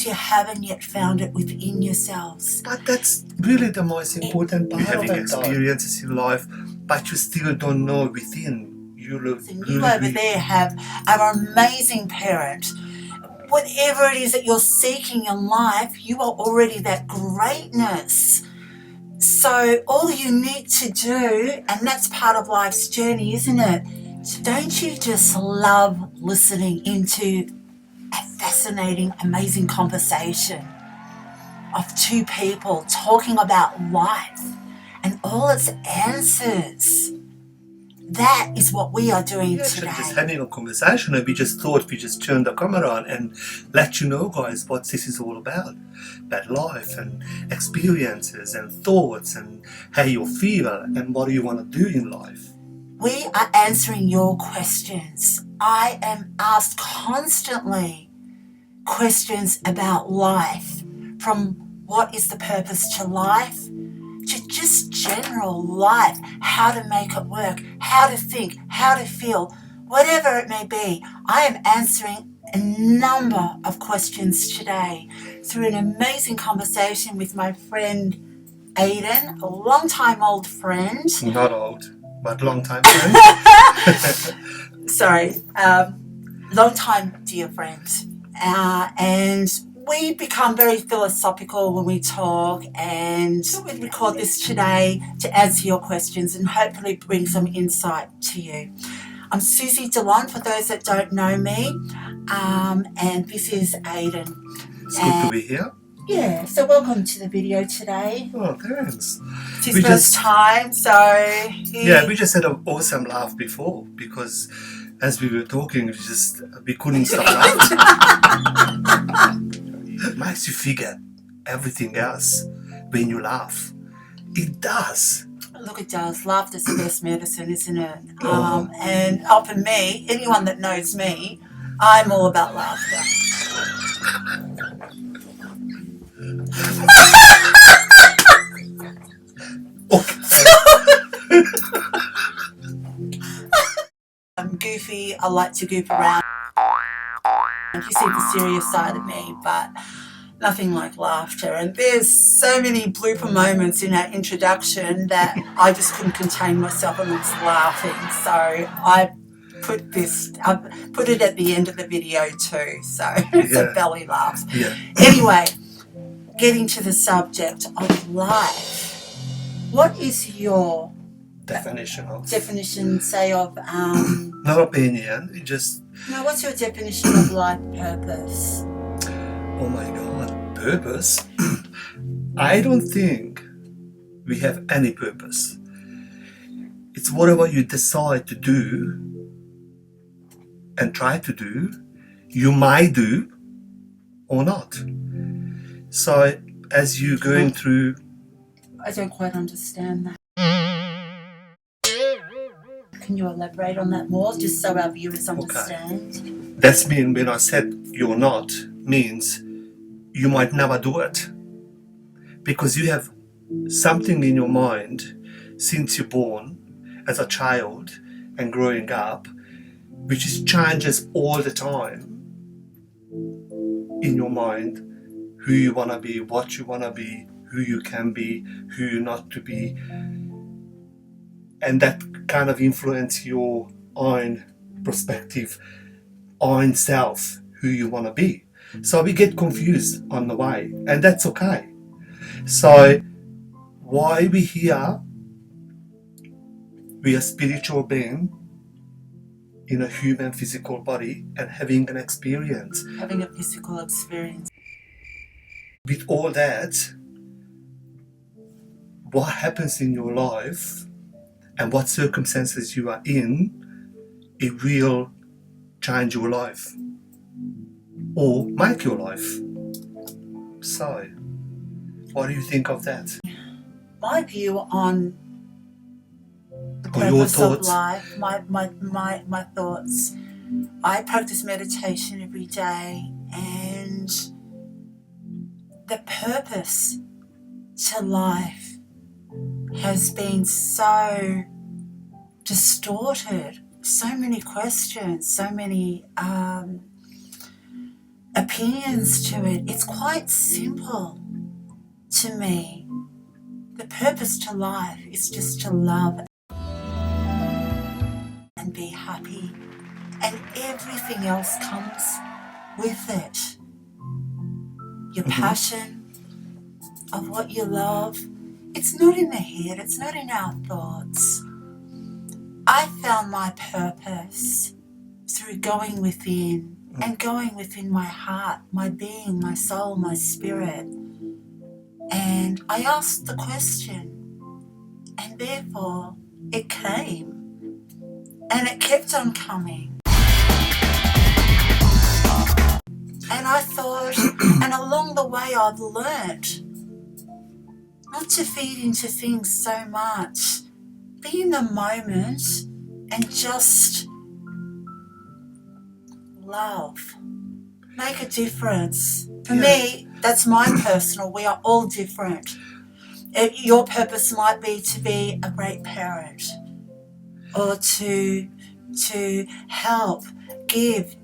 because you haven't yet found it within yourselves. But that's really the most important part You're of having it, experiences in life, but you still don't know within. You look And you over there have an amazing parent. Whatever it is that you're seeking in life, you are already that greatness. So all you need to do, and that's part of life's journey, isn't it? Don't you just love listening into a fascinating, amazing conversation of two people talking about life and all its answers? That is what we are doing today. Just having a conversation, and we just thought we just turned the camera on and let you know, guys, what this is all about life and experiences and thoughts and how you feel and what do you want to do in life. We are answering your questions. I am asked constantly questions about life, from what is the purpose to life, to just general life, how to make it work, how to think, how to feel, whatever it may be. I am answering a number of questions today through an amazing conversation with my friend Aiden, a long-time old friend. Not old, but long-time friend. Sorry, long-time dear friend. And we become very philosophical when we talk, and we record this today to answer your questions and hopefully bring some insight to you. I'm Susie DeLon, for those that don't know me, and this is Aiden. It's good to be here. Yeah, so welcome to the video today. Oh, thanks. It's his first time, so... Yeah, we just had an awesome laugh before, because as we were talking, we couldn't stop laughing. It makes you forget everything else when you laugh. It does. Look, it does. Laughter's the best medicine, isn't it? Oh. And for me, anyone that knows me, I'm all about laughter. I'm goofy. I like to goof around. You see the serious side of me, but nothing like laughter. And there's so many blooper moments in our introduction that I just couldn't contain myself and I was laughing. So I put it at the end of the video too. So it's a belly laugh. Yeah. Anyway, getting to the subject of life. What is your definition, say, of not opinion, just... No, what's your definition of life purpose? Oh my God, purpose? I don't think we have any purpose. It's whatever you decide to do and try to do, you might do or not. So as you're going through... I don't quite understand that. Can you elaborate on that more, just so our viewers understand? Okay. That's mean when I said you're not, means you might never do it. Because you have something in your mind since you're born, as a child and growing up, which is changes all the time in your mind, who you want to be, what you want to be, who you can be, who you're not to be. And that kind of influence your own perspective, own self, who you want to be. So we get confused on the way, and that's okay. So why we here, we are spiritual being in a human physical body and having an experience. Having a physical experience. With all that, what happens in your life and what circumstances you are in, it will change your life or make your life. So, what do you think of that? My view on the Or your purpose of thoughts? life, my thoughts. I practice meditation every day, and the purpose to life has been so distorted. So many questions, so many opinions to it. It's quite simple to me. The purpose to life is just to love and be happy, and everything else comes with it. Your passion of what you love, it's not in the head, it's not in our thoughts. I found my purpose through going within and going within my heart, my being, my soul, my spirit. And I asked the question, and therefore it came. And it kept on coming. And I thought, and along the way I've learnt not to feed into things so much. Be in the moment and just love. Make a difference. For me, that's my personal. We are all different. Your purpose might be to be a great parent, or to help, give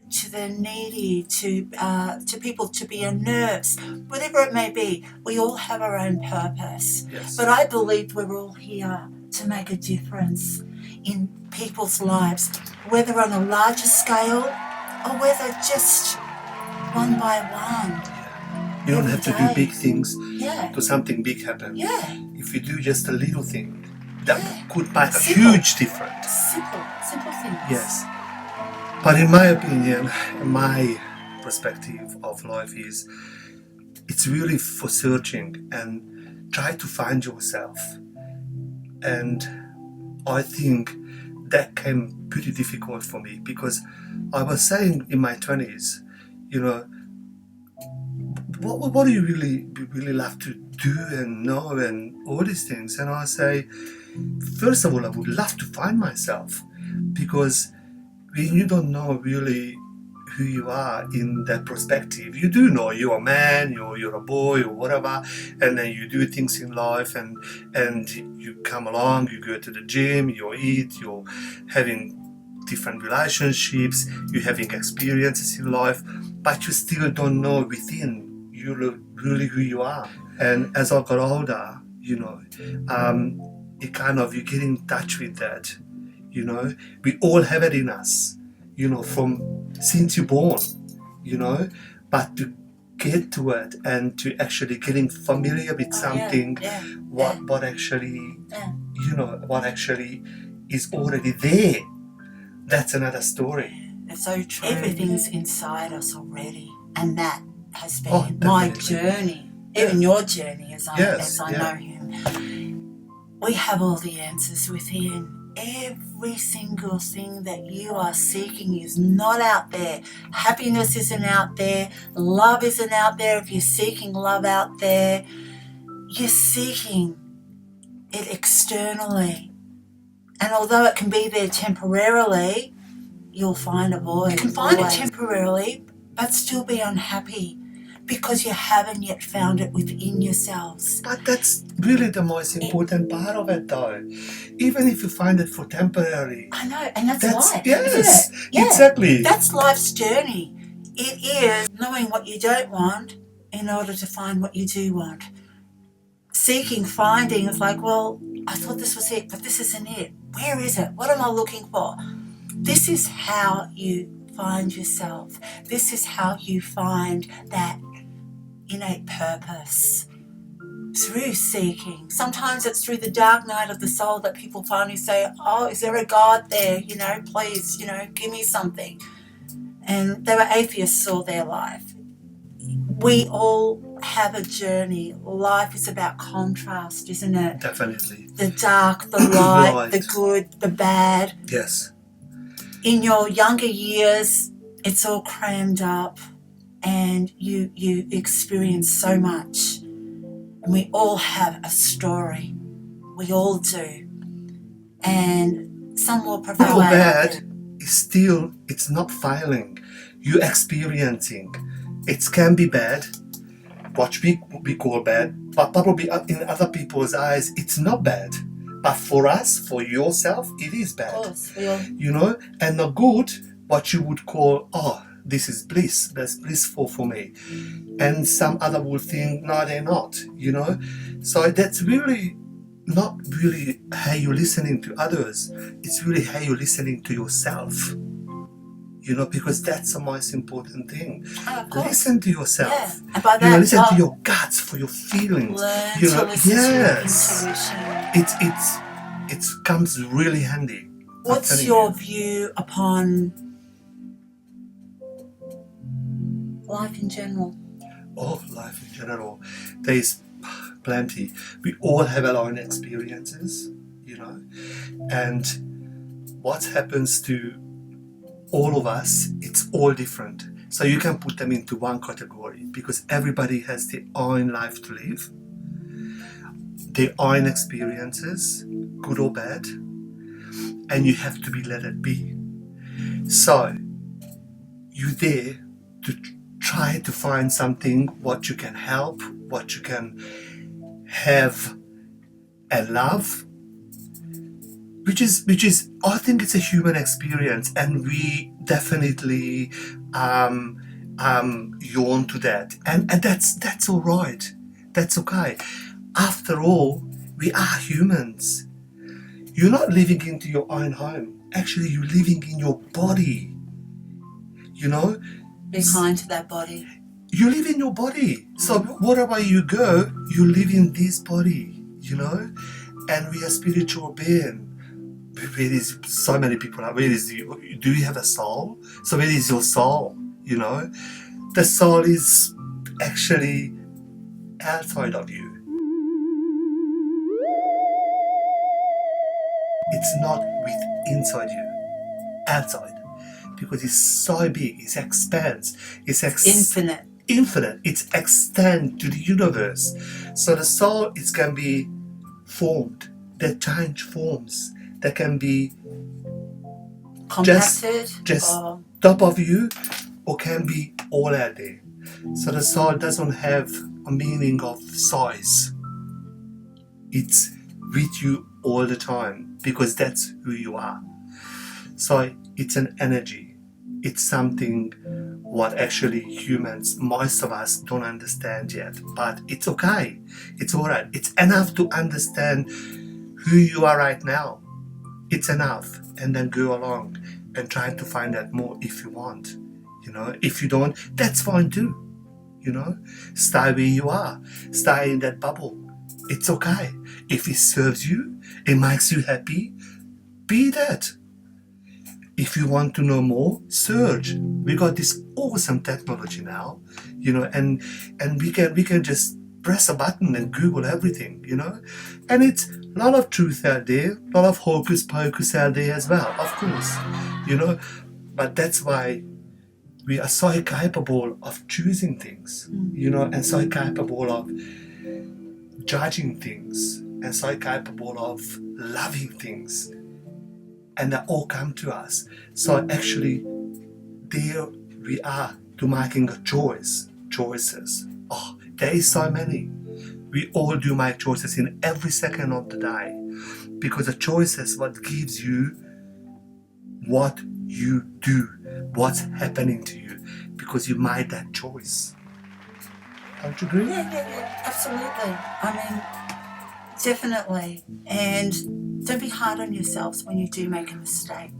to the needy, to people, to be a nurse, whatever it may be. We all have our own purpose. Yes. But I believe we're all here to make a difference in people's lives, whether on a larger scale or whether just one by one. You don't have to do big things Yeah. to something big happen. Yeah. If you do just a little thing, that could make a Simple. huge difference. Simple things. Yes. But in my opinion, my perspective of life is, it's really for searching and try to find yourself. And I think that came pretty difficult for me, because I was saying in my 20s, you know, what do you really love to do and know and all these things? And I say, first of all, I would love to find myself, because when you don't know really who you are in that perspective, you do know you're a man, you're a boy or whatever, and then you do things in life, and you come along, you go to the gym, you eat, you're having different relationships, you're having experiences in life, but you still don't know within you really who you are. And as I got older, you know, it kind of, you get in touch with that. You know, we all have it in us, you know, from since you're born, you know, but to get to it and to actually getting familiar with something, what actually, you know, what actually is already there, that's another story. It's so true. Everything's inside us already, and that has been my journey, even your journey, as I know him. We have all the answers within. Every single thing that you are seeking is not out there. Happiness isn't out there. Love isn't out there. If you're seeking love out there, you're seeking it externally. And although it can be there temporarily, you'll find a void. You can find it temporarily, but still be unhappy, because you haven't yet found it within yourselves. But that's really the most important part of it, though. Even if you find it for temporary. I know, and that's life, yes, isn't it? Yeah, exactly. That's life's journey. It is knowing what you don't want in order to find what you do want. Seeking, finding is like, well, I thought this was it, but this isn't it. Where is it? What am I looking for? This is how you find yourself. This is how you find that innate purpose, through seeking. Sometimes it's through the dark night of the soul that people finally say, oh, is there a God there? You know, please, you know, give me something. And they were atheists all their life. We all have a journey. Life is about contrast, isn't it? Definitely. The dark, the light, the good, the bad. Yes. In your younger years, it's all crammed up, and you experience so much. And we all have a story. We all do. And some will prevail. Good or bad is still, it's not failing. You're experiencing. It can be bad, what we call bad, but probably in other people's eyes, it's not bad. But for us, for yourself, it is bad. Of course, we all... You know, and the good, what you would call, oh, this is bliss, that's blissful for me. And some other will think, no, they're not, So that's really not really how you're listening to others. It's really how you're listening to yourself. Because that's the most important thing. Of course. Listen to yourself. Yeah. And by that, listen to your guts, for your feelings. Learn to listen to your intuition. It comes really handy. What's your view upon life in general? Oh, life in general. There's plenty. We all have our own experiences, and what happens to all of us, it's all different. So you can put them into one category because everybody has their own life to live, their own experiences, good or bad, and you have to let it be. So you're there to try to find something what you can help, what you can have and love, which is I think it's a human experience, and we definitely yawn to that, and that's all right, that's okay. After all, we are humans. You're not living into your own home. Actually, you're living in your body. Be kind to that body. You live in your body. So wherever you go, you live in this body, and we are spiritual beings. Where is so many people are? Where is you? Do you have a soul? So where is your soul? The soul is actually outside of you. It's not inside you, outside, because it's so big. It expands. It's infinite. Infinite. It's extend to the universe. So the soul, it can be formed. They change forms. They can be compacted, just top of you, or can be all out there. So the soul doesn't have a meaning of size. It's with you all the time because that's who you are. So it's an energy. It's something what actually humans, most of us, don't understand yet. But it's okay. It's all right. It's enough to understand who you are right now. It's enough, and then go along and try to find out more if you want. If you don't, that's fine too. Stay where you are. Stay in that bubble. It's okay. If it serves you, it makes you happy, be that. If you want to know more, search. We got this awesome technology now, and we can just press a button and Google everything, and it's a lot of truth out there, a lot of hocus pocus out there as well, of course, but that's why we are so capable of choosing things, and so capable of judging things, and so capable of loving things, and they all come to us. So actually, there we are to making choices. Oh, there is so many. We all do make choices in every second of the day, because the choices what gives you what you do, what's happening to you, because you made that choice. Don't you agree? Yeah, absolutely. I mean, definitely. And don't be hard on yourselves when you do make a mistake.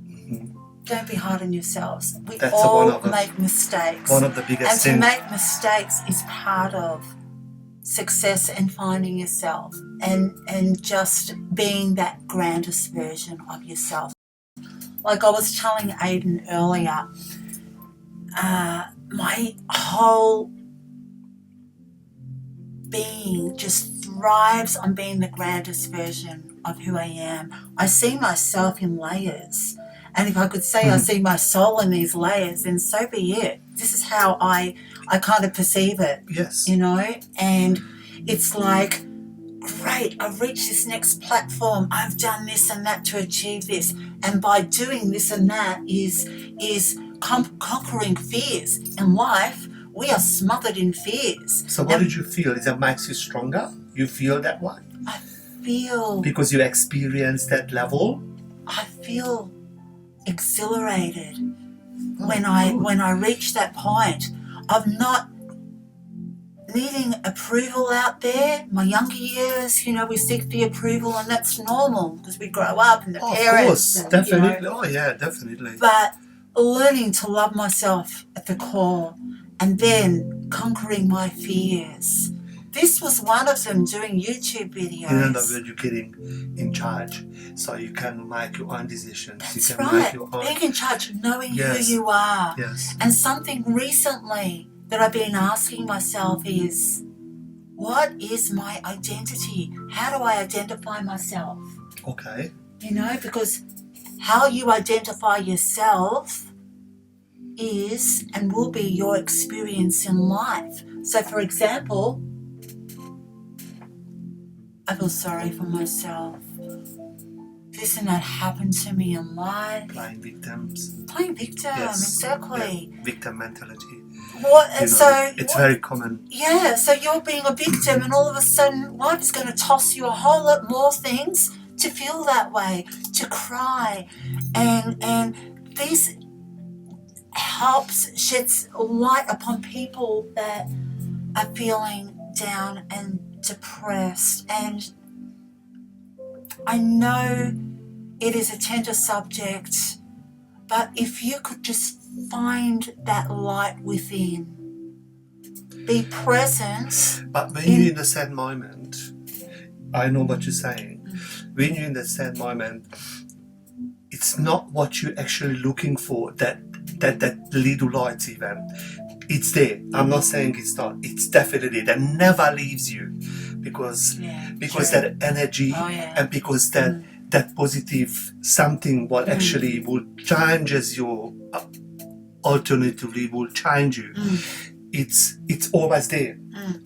Mm-hmm. Don't be hard on yourselves. We That's all make mistakes. One of the biggest things. And to make mistakes is part of success and finding yourself and just being that grandest version of yourself. Like I was telling Aiden earlier, my whole being just thrives on being the grandest version of who I am. I see myself in layers. And if I could say I see my soul in these layers, then so be it. This is how I kind of perceive it. Yes. And it's like, great, I've reached this next platform. I've done this and that to achieve this. And by doing this and that is conquering fears. In life, we are smothered in fears. So what did you feel? Is that makes you stronger? You feel that way? I feel... Because you experienced that level? I feel exhilarated. when I reach that point of not needing approval out there. My younger years, we seek the approval, and that's normal because we grow up and the parents. Of course, definitely. Oh yeah, definitely. But learning to love myself at the core and then conquering my fears. This was one of them, doing YouTube videos. In other words, you're getting in charge, so you can make your own decisions. That's you can right. Make your own... Being in charge, knowing Yes. who you are. Yes. And something recently that I've been asking myself is, what is my identity? How do I identify myself? Okay. Because how you identify yourself is and will be your experience in life. So, for example, I feel sorry for myself. This and that happened to me in life. Playing victims. Playing victim, Yes. exactly. Yeah. Victim mentality. It's very common. Yeah, so you're being a victim, and all of a sudden life is going to toss you a whole lot more things to feel that way, to cry. And this sheds light upon people that are feeling down and depressed. And I know it is a tender subject, but if you could just find that light within, be present. But when you're in the sad moment, I know what you're saying. When you're in the sad moment, it's not what you're actually looking for, that little light even. It's there. I'm not saying it's not. It's definitely that never leaves you, because that energy and because that positive something what actually will changes your alternatively will change you. It's always there.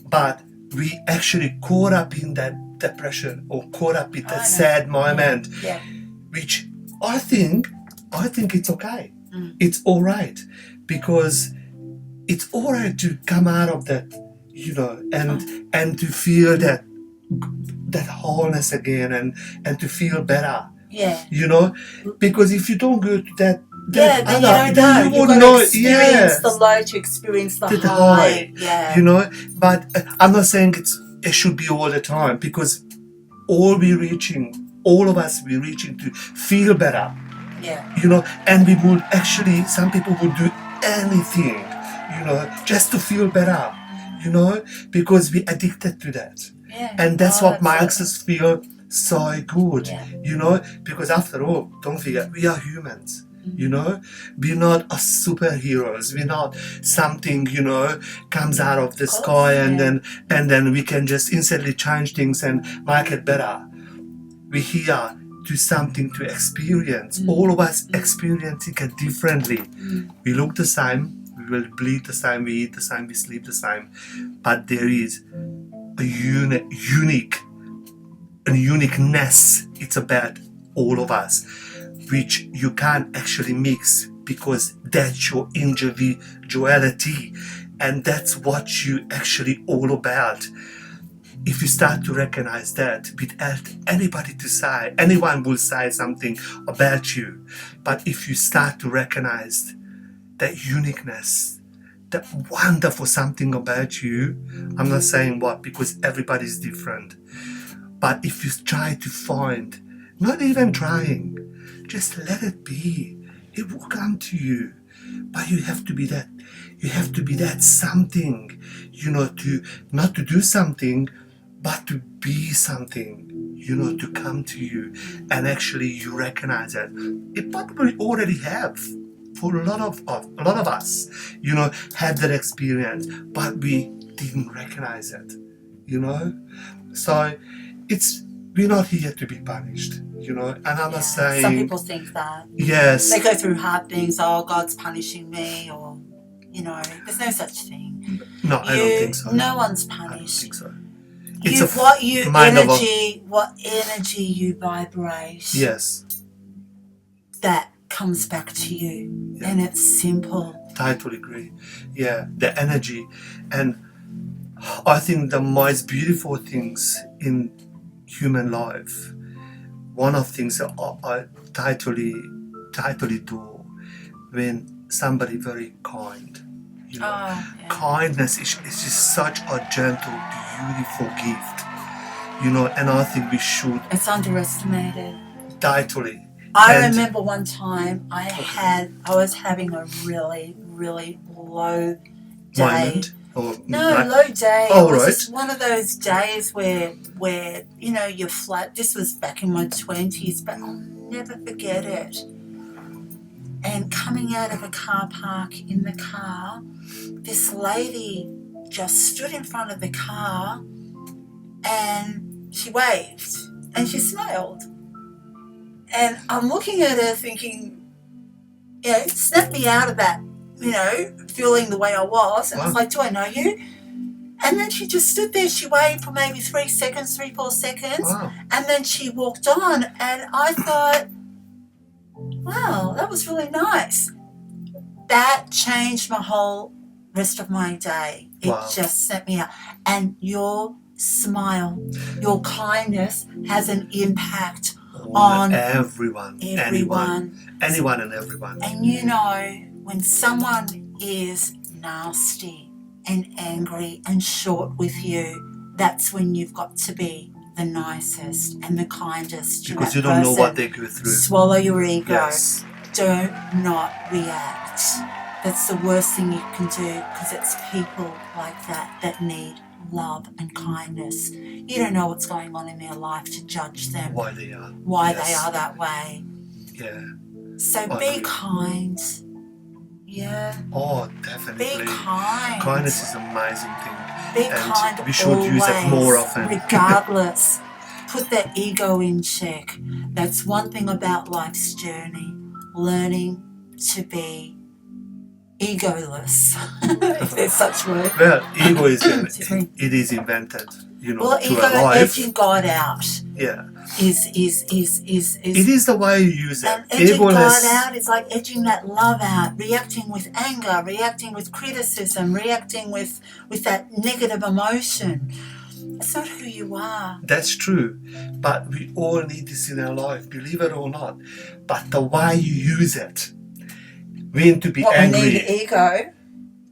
But we actually caught up in that depression or caught up in that sad moment, which I think it's okay. It's all right, because it's all right to come out of that, and to feel that wholeness again, and to feel better. Because if you don't go to that then you wouldn't know. Experience the low to experience the high. But I'm not saying it should be all the time, because all of us we're reaching to feel better. And we would actually, some people would do anything, just to feel better, because we're addicted to that. And that's what makes us feel so good, because after all, don't forget, we are humans. We're not superheroes. We're not something, comes out of the sky and then we can just instantly change things and make it better. We're here to something to experience. All of us experiencing it differently. We look the same, we will bleed the same, we eat the same, we sleep the same, but there is a uniqueness. It's about all of us, which you can't actually mix, because that's your individuality, and that's what you actually all about. If you start to recognize that without anybody to say, anyone will say something about you, but if you start to recognize that uniqueness, that wonderful something about you, I'm not saying what, because everybody's different, but if you try to find, not even trying, just let it be, it will come to you. But you have to be that something, to not to do something, but to be something, to come to you, and actually you recognize that. It probably already have, for a lot of us, had that experience, but we didn't recognize it, So we're not here to be punished, and I'm not saying... Some people think that. Yes. They go through hard things, God's punishing me, or, there's no such thing. No, I don't think so. No one's punished. I don't think so. What energy you vibrate. Yes. That comes back to you, and it's simple. Totally agree. Yeah, the energy, and I think the most beautiful things in human life, one of the things that I totally do, when somebody very kind. You know, Oh, yeah. kindness is just such a gentle, beautiful gift. You know, and I think we should It's underestimated. totally. I And- remember one time I was having a really, really low day. Moment or No, like- low day. Oh, it was right. just one of those days where you know you're flat. This was back in my 20s, but I'll never forget it. And coming out of a car park in the car, this lady just stood in front of the car and she waved and she smiled. And I'm looking at her thinking, you know, snap me out of that, you know, feeling the way I was. And I was Wow. like, do I know you? And then she just stood there. She waved for maybe 3 seconds, 4 seconds. Wow. And then she walked on. And I thought, wow, that was really nice. That changed my whole rest of my day. It Wow. just set me out. And your smile, your kindness has an impact on everyone. everyone. Anyone and everyone. And you know, when someone is nasty and angry and short with you, that's when you've got to be the nicest and the kindest to Because that you don't know person. what they go through. Swallow your ego. Yes. Do not react. That's the worst thing you can do, because it's people like that need love and kindness. You don't know what's going on in their life to judge them, Why they are. why Yes. they are that way. Yeah. So I be agree. kind. Yeah, Oh, be definitely. kind. Kindness is an amazing thing. Be and kind we should always, use it more often. regardless. Put that ego in check. That's one thing about life's journey. Learning to be egoless, if there's such word. Well, ego is Excuse me. it is invented, you know, Well, to ego alive. edging God out Yeah. is It is the way you use it. and edging God Egoless. out is like edging that love out, reacting with anger, reacting with criticism, reacting with that negative emotion. It's not who you are. That's true. But we all need this in our life, believe it or not. But the way you use it, when to be What angry. we need ego.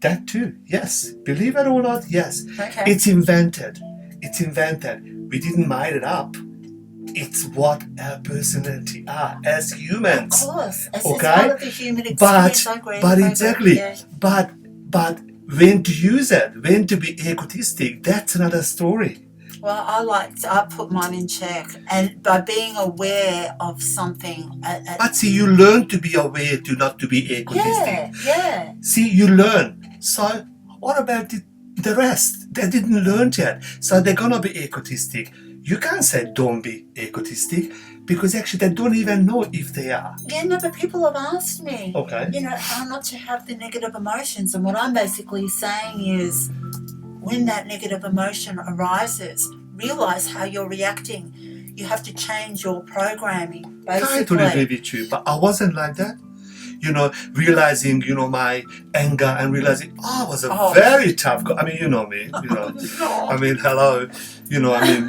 That too, yes. Believe it or not, yes. Okay. It's invented. It's invented. We didn't make it up. It's what our personality are as Of humans. course. It's Okay? part of the human experience. I agree. But I agree, exactly. yeah. But when to use it, when to be egotistic, that's another story. Well, I put mine in check, and by being aware of something. But see, you learn to be aware to not to be egotistic. Yeah. See, you learn. So what about the rest? They didn't learn yet. So they're gonna be egotistic. You can't say don't be egotistic, because actually they don't even know if they are. Yeah, no, but people have asked me, Okay. you know, how not to have the negative emotions. And what I'm basically saying is, when that negative emotion arises, realize how you're reacting. You have to change your programming, I totally agree basically. with you, but I wasn't like that. You know, realizing, you know, my anger and realizing, I was a Oh. very tough guy. I mean, you know me, you know. I mean, hello. You know, I mean,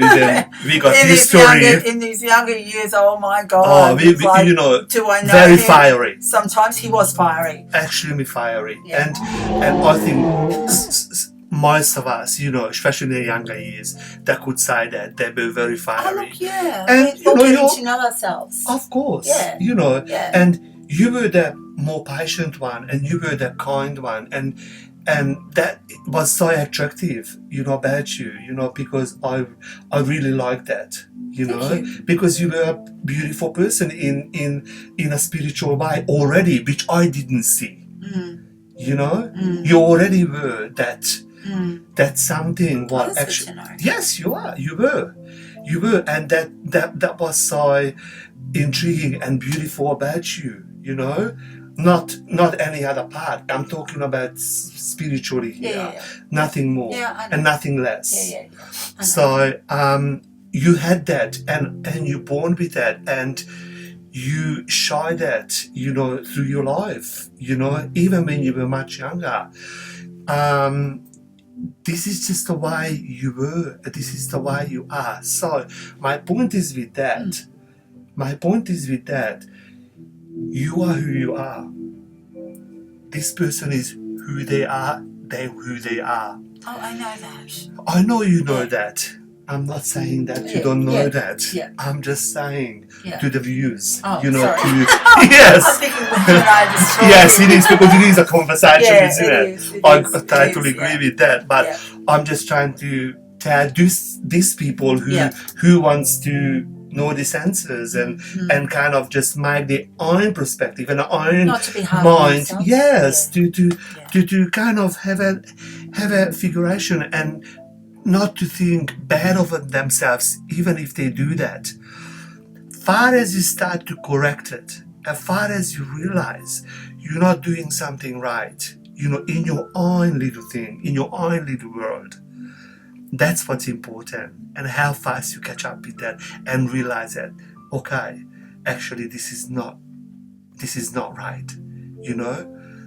we got in history. in these younger years, oh my Oh, God. we it's like, you know, do I know very him? fiery. Sometimes he was fiery. Extremely fiery. Yeah. And I think most of us, you know, especially in the younger years, they could say that they were very Oh, fiery. look, yeah. And, We're you know, getting you're- to know ourselves. Of course. Yeah. You know, Yeah. and you were the more patient one, and you were the kind one, and that was so attractive, you know, about you, you know, because I really like that, you know, Thank because you were a beautiful person in a spiritual way already, which I didn't see, Mm, you know. mm, You already were that. mm. That's something what That's actually. good to know. Yes, you were, and that was so intriguing and beautiful about you. You know, not any other part. I'm talking about spiritually here, Yeah. nothing more Yeah, I know. and nothing less. Yeah. I know. So you had that, and you're born with that, and you shy that, you know, through your life. You know, even when you were much younger. This is just the way you were. This is the way you are. So my point is with that. You are who you are. this person is who they are, they're who they are. Oh, I know that. I know you know that. I'm not saying that you don't know that. Yeah. I'm just saying Yeah. to the viewers, Oh, you know, sorry. to I'm yes, thinking when you and I just talking. yes, it is because it is a conversation, Yeah, isn't it it? is, it I is, it totally is, agree yeah. with that, but Yeah. I'm just trying to tell these people Yeah. who wants to know these answers and kind of just make their own perspective and own Not to be hard on mind. themselves. Yes, Yeah. to kind of have a figuration and not to think bad of themselves, even if they do that. Far as you start to correct it, as far as you realize you're not doing something right, you know, in your own little thing, in your own little world, that's what's important, and how fast you catch up with that and realize that, okay, actually this is not right. You know,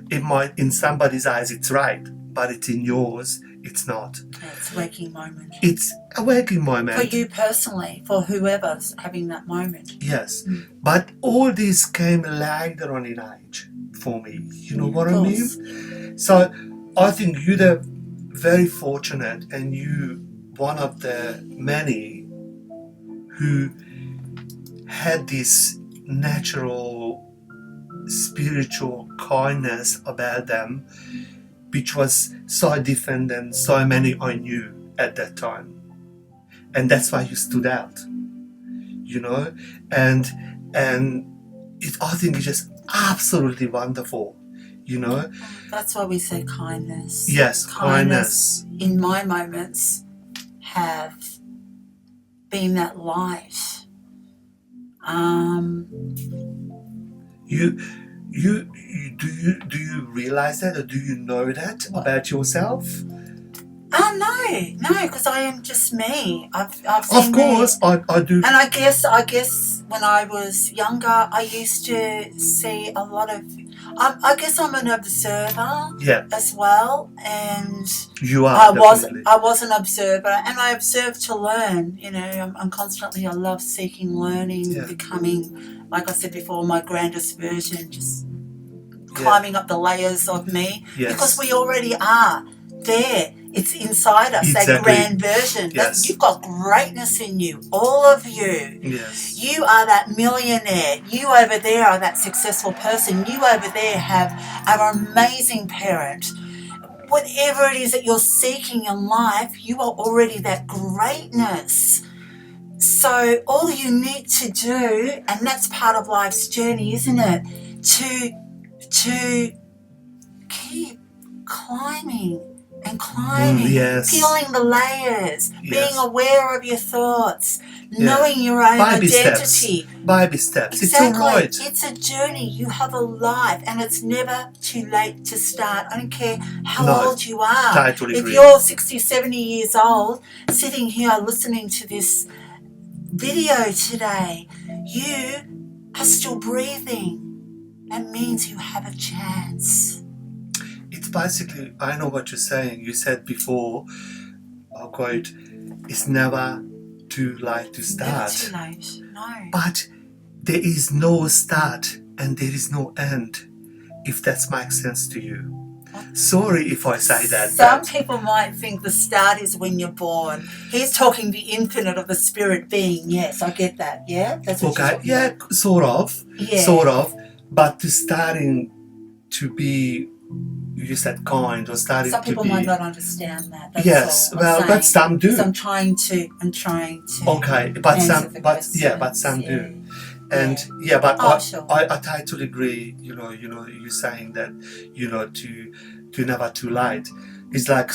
it might in somebody's eyes it's right, but it's in yours, it's not. Yeah, it's a waking moment. It's a waking moment. For you personally, for whoever's having that moment. Yes. But all this came later on in age for me. You know what I mean? So I think you're the very fortunate, and you one of the many who had this natural spiritual kindness about them, which was so different than so many I knew at that time. And that's why you stood out, you know, and I think it's just absolutely wonderful, you know. That's why we say kindness. Yes, kindness. In my moments have been that light. Do you realize that, or do you know that about yourself? No, because I am just me. I've seen Of course, me. I do. And I guess when I was younger, I used to see a lot of. I guess I'm an observer. Yeah. As well, and you are. I definitely. was an observer, and I observe to learn. You know, I'm constantly. I love seeking, learning, becoming, like I said before, my grandest version. Just climbing up the layers of me, because we already are there. It's inside us, that grand version. Yes. You've got greatness in you, all of you. Yes. You are that millionaire. You over there are that successful person. You over there have an amazing parent. Whatever it is that you're seeking in life, you are already that greatness. So all you need to do, and that's part of life's journey, isn't it? To keep climbing and climbing, peeling the layers, being aware of your thoughts, knowing your own identity. Baby steps. Exactly. It's all right. It's a journey. You have a life, and it's never too late to start. I don't care how old you are. Totally if agree. You're 60, 70 years old, sitting here listening to this video today, you are still breathing. That means you have a chance. It's basically, I know what you're saying. You said before, I'll quote, it's never too late to start. Never too late, no. But there is no start and there is no end, if that makes sense to you. Sorry if I say that. Some people might think the start is when you're born. He's talking the infinite of the spirit being. Yes, I get that. Yeah? That's what you're talking about. Sort of. Yeah. Sort of. But to starting to be, you said kind, or starting to be... Some people might not understand that. That's yes, all well, but some do. I'm trying to. Okay, but some do. And but I totally agree. You know, you're saying that, to never too late. It's like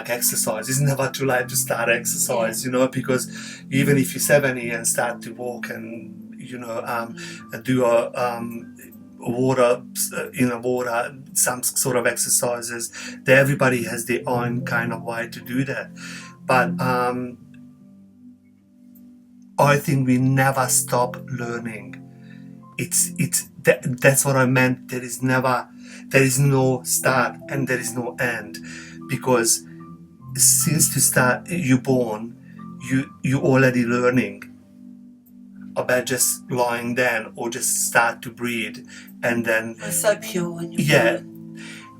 exercise. It's never too late to start exercise. Because even if you're 70 and start to walk and do a water, some sort of exercises. Everybody has their own kind of way to do that, but I think we never stop learning. That's what I meant. There is no start and there is no end, because since to start you're born, you already learning about just lying down or just start to breathe, and then it's so pure when you're born.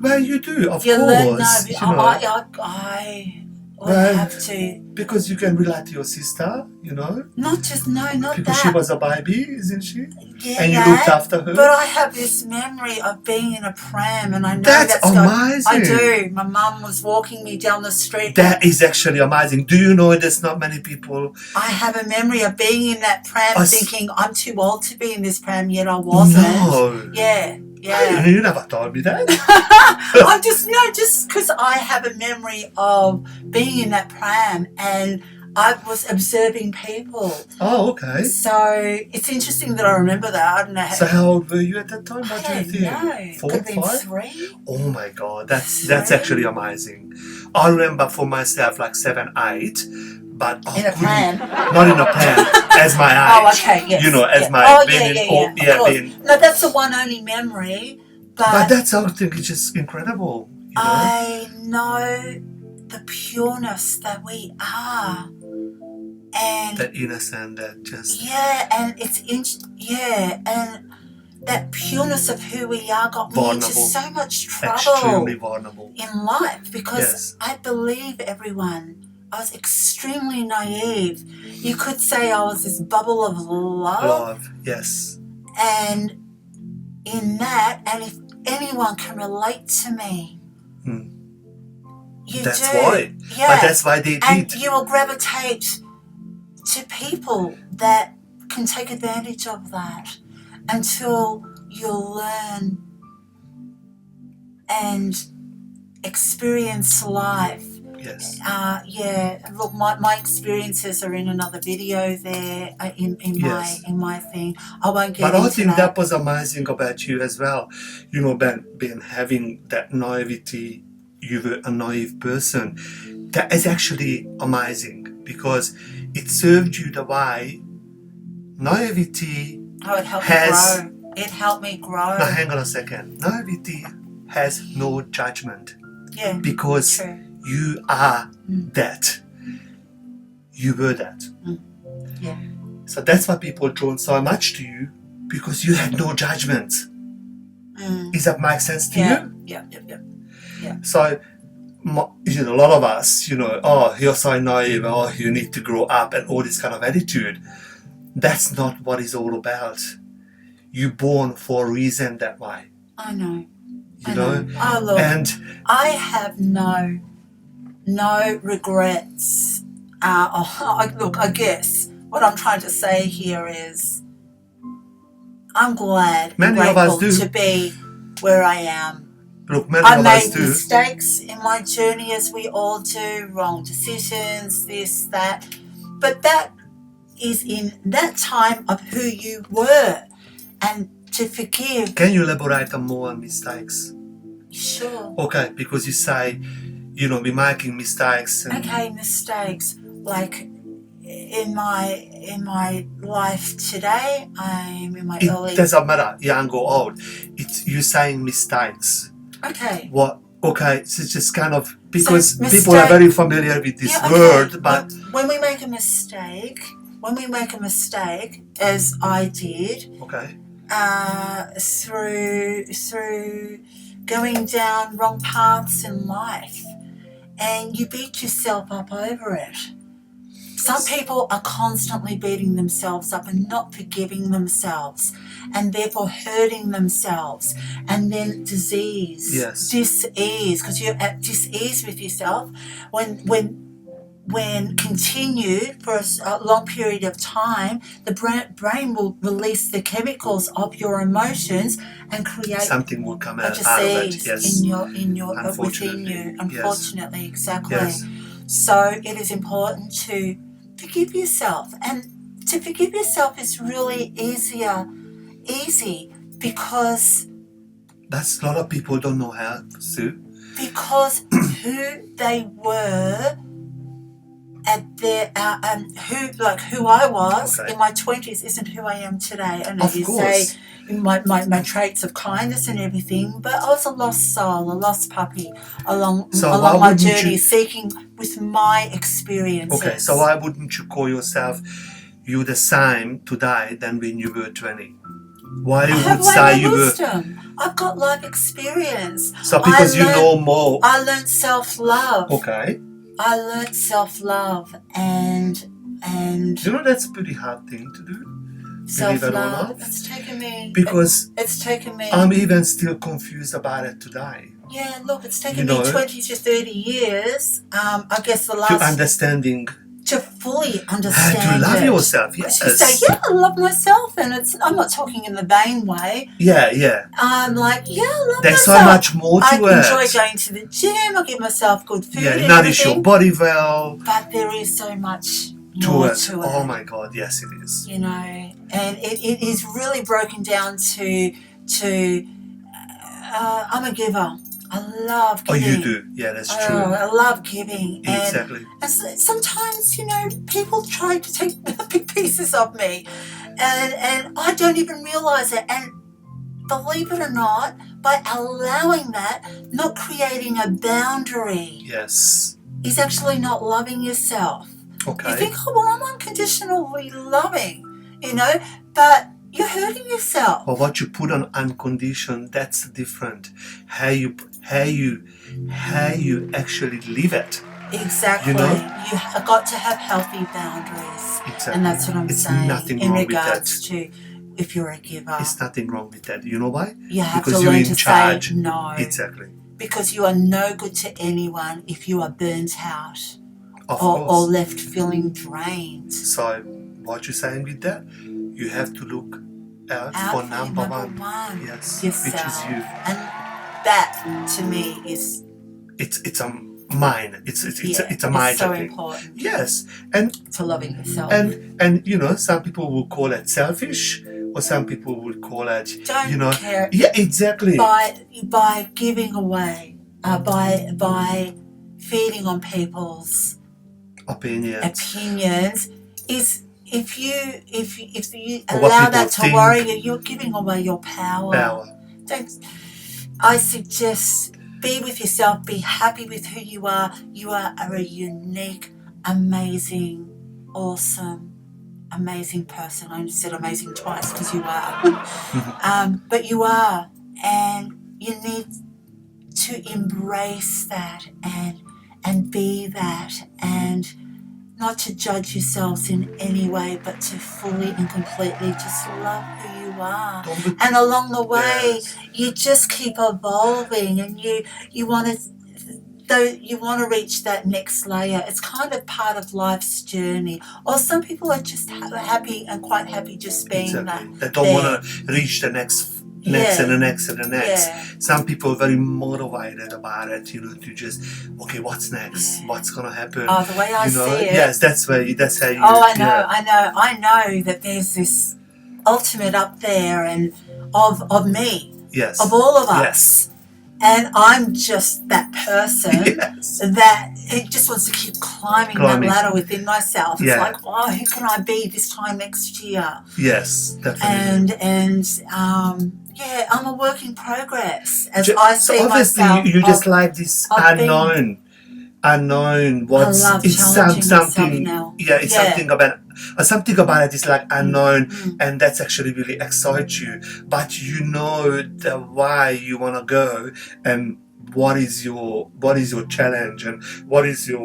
Well, you do, of You learn, no, course. I would Well, have to. because you can relate to your sister, Not because she that. was a baby, isn't she? Yeah, And you looked that. after her. But I have this memory of being in a pram, and I know That's amazing. I do. My mum was walking me down the street. That is actually amazing. Do you know there's not many people? I have a memory of being in that pram, thinking I'm too old to be in this pram, yet I wasn't. No. Yeah. You never told me that. I'm just because I have a memory of being in that pram and I was observing people. Oh, okay. So it's interesting that I remember that. I don't know. So how old were you at that time? What do you think? No. 4, Could have 5? been 3. Oh my God, that's actually amazing. I remember for myself like 7, 8, but in a pram. Not in a pram, as my age. Oh, okay, yes. As my being. No, that's the one only memory. But that's I think it's just incredible. I know the pureness that we are. And that innocent, that just and it's and that pureness of who we are got me into so much trouble, extremely vulnerable in life because I believe everyone. I was extremely naive. You could say I was this bubble of love. Yes. And in that, and if anyone can relate to me, that's why. Yeah. But that's why they did. And you will gravitate to people that can take advantage of that until you learn and experience life. Yes. Look, my experiences are in another video there in my thing. I won't get into that. But I think that was amazing about you as well. Ben having that naivety. You were a naive person. That is actually amazing because it served you the way naivety it helped me grow. It helped me grow. Now, hang on a second. Naivety has no judgment. Yeah. Because true. You are that. You were that. Yeah. So that's why people drawn so much to you because you had no judgment. Does that make sense to you? Yeah. So, a lot of us, you're so naive, you need to grow up and all this kind of attitude. That's not what it's all about. You're born for a reason that way. I know. You know? Oh, look, and I have no regrets. I guess what I'm trying to say here is I'm glad and grateful to be where I am. Look, many I of made us do. mistakes in my journey, as we all do, wrong decisions, this, that. But that is in that time of who you were. And to forgive. Can you elaborate on more on mistakes? Sure. Okay, because you say, we're making mistakes. Okay, mistakes. Like in my life today, I'm in my early... It doesn't matter, young or old. It's you saying mistakes. Okay. What? Okay, so it's just kind of because people are very familiar with this word, but when we make a mistake, as I did, through going down wrong paths in life, and you beat yourself up over it. Some people are constantly beating themselves up and not forgiving themselves and therefore hurting themselves. And then dis-ease, because you're at dis-ease with yourself when continued for a long period of time, the brain will release the chemicals of your emotions and create something will come out of it. Yes. in your within you. Unfortunately, exactly. Yes. So it is important to forgive yourself, and to forgive yourself is really easy because that's a lot of people don't know how, Sue. Because who they were at their who I was in my 20s isn't who I am today. And as you say, my traits of kindness and everything, but I was a lost soul, a lost puppy along my journey, seeking with my experiences. Okay, so why wouldn't you call yourself you the same today than when you were 20? Why I you have would way say more you were? wisdom. I've got life experience. So because you know more. I learned self-love. Okay. I learned self-love and You know that's a pretty hard thing to do. Believe it or self-love. not. It's taken me. Because it's taken me. I'm even still confused about it today. Yeah, look, it's taken You me know, 20 to 30 years. I guess the to last understanding to fully how understand to love it. yourself. Because Yes. you say, yeah, I love myself, and I'm not talking in the vain way. Yeah, yeah. I'm like, yeah, I love There's myself. so much more to I it. enjoy going to the gym. I give myself good food. Yeah, and nourish everything. your body well. But there is so much To more it. to it. Oh my God, yes it is. You know, and it is really broken down to I'm a giver. I love Oh, giving. you do. Yeah, that's Oh, true. I love giving. Exactly. And sometimes, people try to take big pieces of me, and I don't even realize it. And believe it or not, by allowing that, not creating a boundary, Yes. is actually not loving yourself. Okay. You think, oh, well, I'm unconditionally loving, but you're hurting yourself. But what you put on unconditioned, that's different. How you actually live it. Exactly. You know? You have got to have healthy boundaries. Exactly. And that's what I'm saying. Nothing in wrong regards with to if you're a giver. It's nothing wrong with that. You know why? You have because to you're learn in to charge. say no. Exactly. Because you are no good to anyone if you are burnt out Of or course. left feeling drained. So what you're saying with that, you have to look out for number one. Yes. Yourself. Which is you. And that to me is it's a mine. It's a major so thing. important. Yes. And to loving yourself. And some people will call it selfish, or some people will call it Don't care. Yeah, exactly. By giving away, by feeding on people's opinions is if you allow that to worry you, you're giving away your power. I suggest be with yourself, be happy with who you are. You are a unique, amazing, awesome, amazing person. I said amazing twice because you are. But you are, and you need to embrace that and be that, and not to judge yourselves in any way, but to fully and completely just love who you are. And along the way, you just keep evolving, and you want to reach that next layer. It's kind of part of life's journey. Or some people are just happy and quite happy just being that. They don't want to reach the next and the next and the next. Yeah. Some people are very motivated about it, to just, okay, what's next? What's going to happen? Oh, the way I see it. Yes, that's how you. Oh, I know that there's this ultimate up there and of me. Yes. Of all of us. Yes. And I'm just that person that it just wants to keep climbing that ladder within myself. It's like, oh, who can I be this time next year? Yes, definitely. And I'm a work in progress. As I see obviously myself. You just like this unknown. What's something now. It's something about it is like unknown, and that's actually really excites you, but you know the why you want to go, and what is your challenge, and what's the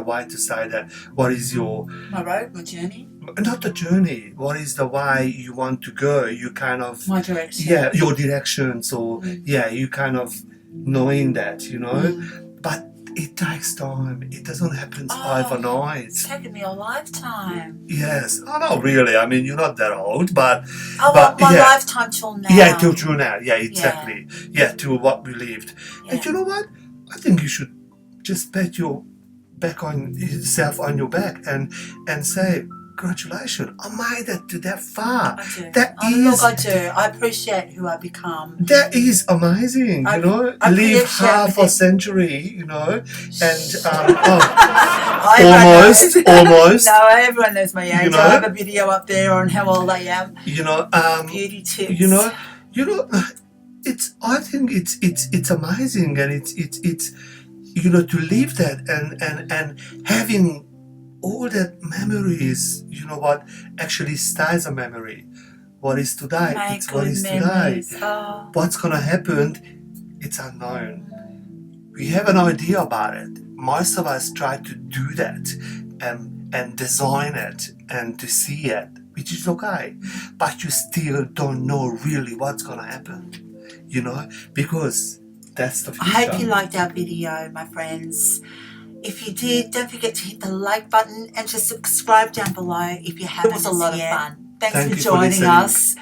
way to say that, what is your my journey, not the journey, what is the way you want to go, you kind of my direction, your directions, or you kind of knowing that, but it takes time. It doesn't happen overnight. It's taken me a lifetime. Yes. Oh, no, really. I mean, you're not that old, but my lifetime till now. Yeah, till now. Yeah, exactly. Yeah, till what we lived. Yeah. And you know what? I think you should just pat your back on yourself on your back and say, congratulations, I made it to that far. I do. I do. I appreciate who I become. That is amazing, I live half a century, and almost. No, everyone knows my age. I have a video up there on how old I am. Beauty tips. I think it's amazing, and it's to live that and having all that memories, you know what, actually stays a memory. What is today? Make It's what good is memories. today. Oh. What's gonna happen? It's unknown. We have an idea about it. Most of us try to do that and design it and to see it, which is okay. But you still don't know really what's gonna happen, you know, because that's the I future. hope you liked our video, my friends. If you did, don't forget to hit the like button and to subscribe down below if you haven't. It was a lot of fun. Thanks Thank for you for joining listening. us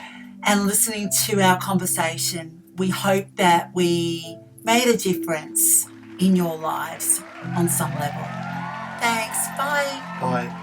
and listening to our conversation. We hope that we made a difference in your lives on some level. Thanks. Bye. Bye.